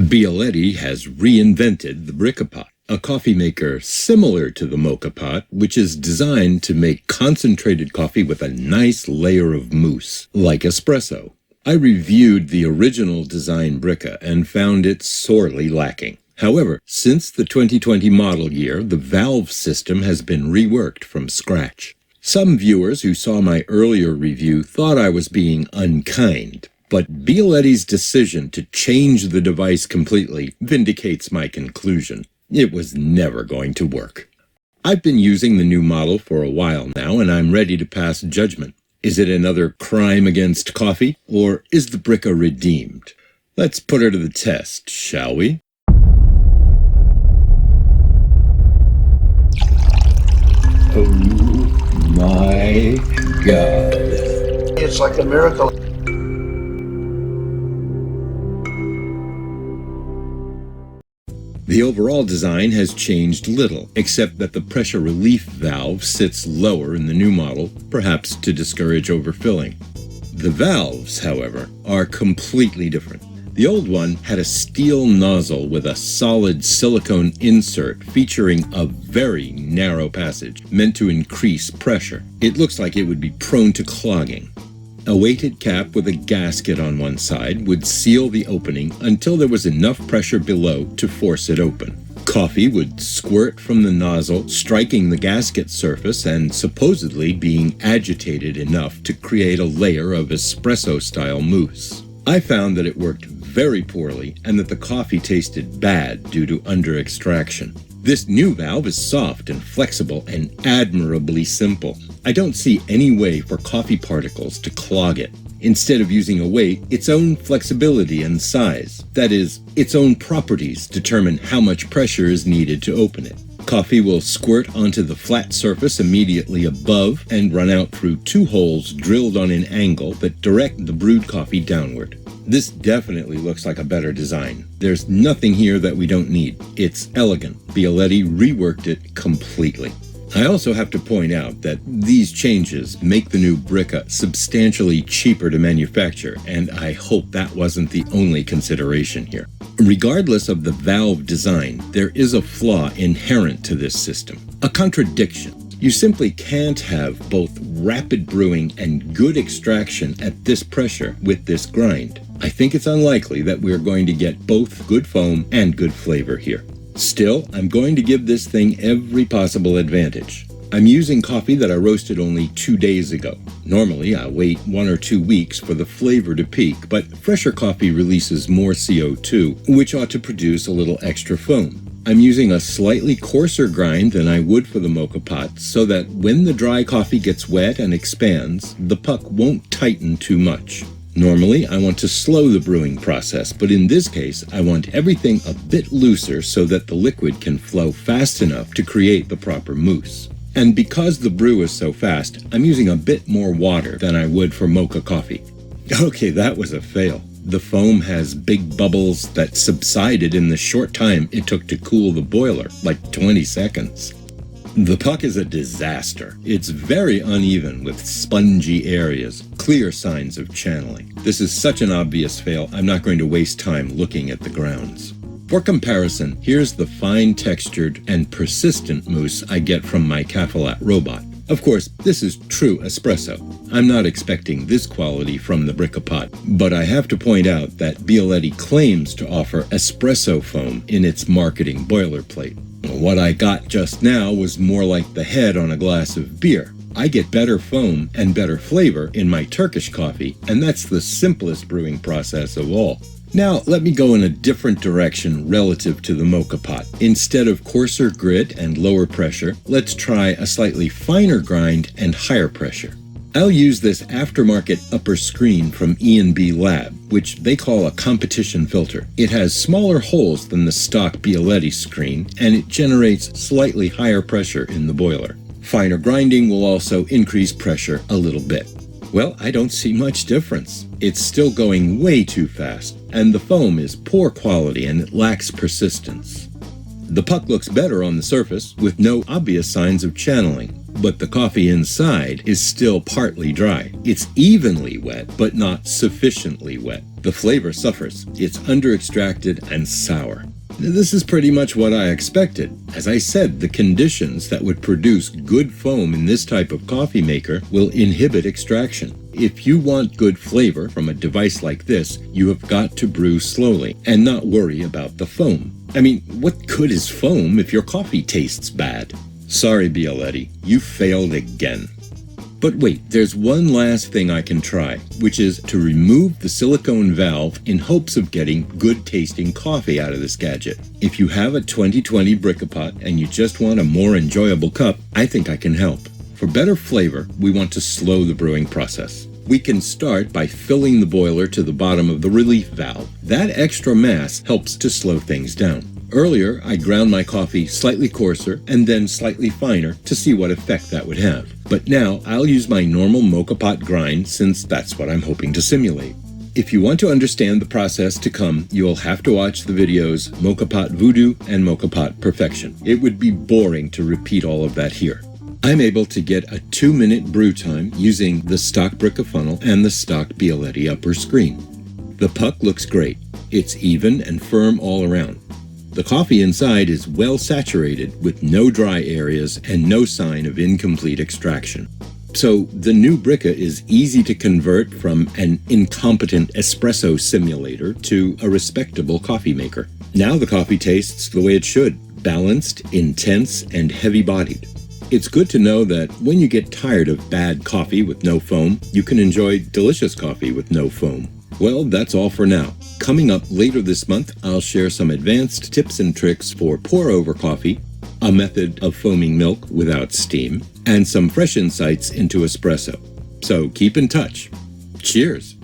Bialetti has reinvented the Brikka pot, a coffee maker similar to the Moka pot, which is designed to make concentrated coffee with a nice layer of mousse, like espresso. I reviewed the original design Brikka and found it sorely lacking. However, since the 2020 model year, the valve system has been reworked from scratch. Some viewers who saw my earlier review thought I was being unkind, but Bialetti's decision to change the device completely vindicates my conclusion. It was never going to work. I've been using the new model for a while now, and I'm ready to pass judgment. Is it another crime against coffee, or is the Brikka redeemed? Let's put her to the test, shall we? Oh my God. It's like a miracle. The overall design has changed little, except that the pressure relief valve sits lower in the new model, perhaps to discourage overfilling. The valves, however, are completely different. The old one had a steel nozzle with a solid silicone insert featuring a very narrow passage meant to increase pressure. It looks like it would be prone to clogging. A weighted cap with a gasket on one side would seal the opening until there was enough pressure below to force it open. Coffee would squirt from the nozzle, striking the gasket surface and supposedly being agitated enough to create a layer of espresso-style mousse. I found that it worked very poorly and that the coffee tasted bad due to under-extraction. This new valve is soft and flexible and admirably simple. I don't see any way for coffee particles to clog it. Instead of using a weight, its own flexibility and size, that is, its own properties, determine how much pressure is needed to open it. Coffee will squirt onto the flat surface immediately above and run out through two holes drilled on an angle that direct the brewed coffee downward. This definitely looks like a better design. There's nothing here that we don't need. It's elegant. Bialetti reworked it completely. I also have to point out that these changes make the new Brikka substantially cheaper to manufacture, and I hope that wasn't the only consideration here. Regardless of the valve design, there is a flaw inherent to this system, a contradiction. You simply can't have both rapid brewing and good extraction at this pressure with this grind. I think it's unlikely that we're going to get both good foam and good flavor here. Still, I'm going to give this thing every possible advantage. I'm using coffee that I roasted only 2 days ago. Normally, I wait 1 or 2 weeks for the flavor to peak, but fresher coffee releases more CO2, which ought to produce a little extra foam. I'm using a slightly coarser grind than I would for the Moka pot so that when the dry coffee gets wet and expands, the puck won't tighten too much. Normally, I want to slow the brewing process, but in this case, I want everything a bit looser so that the liquid can flow fast enough to create the proper mousse. And because the brew is so fast, I'm using a bit more water than I would for Moka coffee. Okay, that was a fail. The foam has big bubbles that subsided in the short time it took to cool the boiler, like 20 seconds. The puck is a disaster. It's very uneven with spongy areas, clear signs of channeling. This is such an obvious fail, I'm not going to waste time looking at the grounds. For comparison, here's the fine textured and persistent mousse I get from my Cafelat robot. Of course, this is true espresso. I'm not expecting this quality from the Brikka pot, but I have to point out that Bialetti claims to offer espresso foam in its marketing boilerplate. What I got just now was more like the head on a glass of beer. I get better foam and better flavor in my Turkish coffee, and that's the simplest brewing process of all. Now, let me go in a different direction relative to the Moka pot. Instead of coarser grit and lower pressure, let's try a slightly finer grind and higher pressure. I'll use this aftermarket upper screen from E&B Lab, which they call a competition filter. It has smaller holes than the stock Bialetti screen, and it generates slightly higher pressure in the boiler. Finer grinding will also increase pressure a little bit. Well, I don't see much difference. It's still going way too fast, and the foam is poor quality and it lacks persistence. The puck looks better on the surface with no obvious signs of channeling, but the coffee inside is still partly dry. It's evenly wet, but not sufficiently wet. The flavor suffers. It's under-extracted and sour. This is pretty much what I expected. As I said, the conditions that would produce good foam in this type of coffee maker will inhibit extraction. If you want good flavor from a device like this, you have got to brew slowly and not worry about the foam. I mean, what good is foam if your coffee tastes bad? Sorry, Bialetti, you failed again. But wait, there's one last thing I can try, which is to remove the silicone valve in hopes of getting good-tasting coffee out of this gadget. If you have a 2020 Brikka pot and you just want a more enjoyable cup, I think I can help. For better flavor, we want to slow the brewing process. We can start by filling the boiler to the bottom of the relief valve. That extra mass helps to slow things down. Earlier, I ground my coffee slightly coarser and then slightly finer to see what effect that would have. But now I'll use my normal Moka pot grind since that's what I'm hoping to simulate. If you want to understand the process to come, you'll have to watch the videos Moka Pot Voodoo and Moka Pot Perfection. It would be boring to repeat all of that here. I'm able to get a 2-minute brew time using the stock Brikka funnel and the stock Bialetti upper screen. The puck looks great. It's even and firm all around. The coffee inside is well saturated with no dry areas and no sign of incomplete extraction. So the new Brikka is easy to convert from an incompetent espresso simulator to a respectable coffee maker. Now the coffee tastes the way it should, balanced, intense, and heavy-bodied. It's good to know that when you get tired of bad coffee with no foam, you can enjoy delicious coffee with no foam. Well, that's all for now. Coming up later this month, I'll share some advanced tips and tricks for pour-over coffee, a method of foaming milk without steam, and some fresh insights into espresso. So keep in touch. Cheers!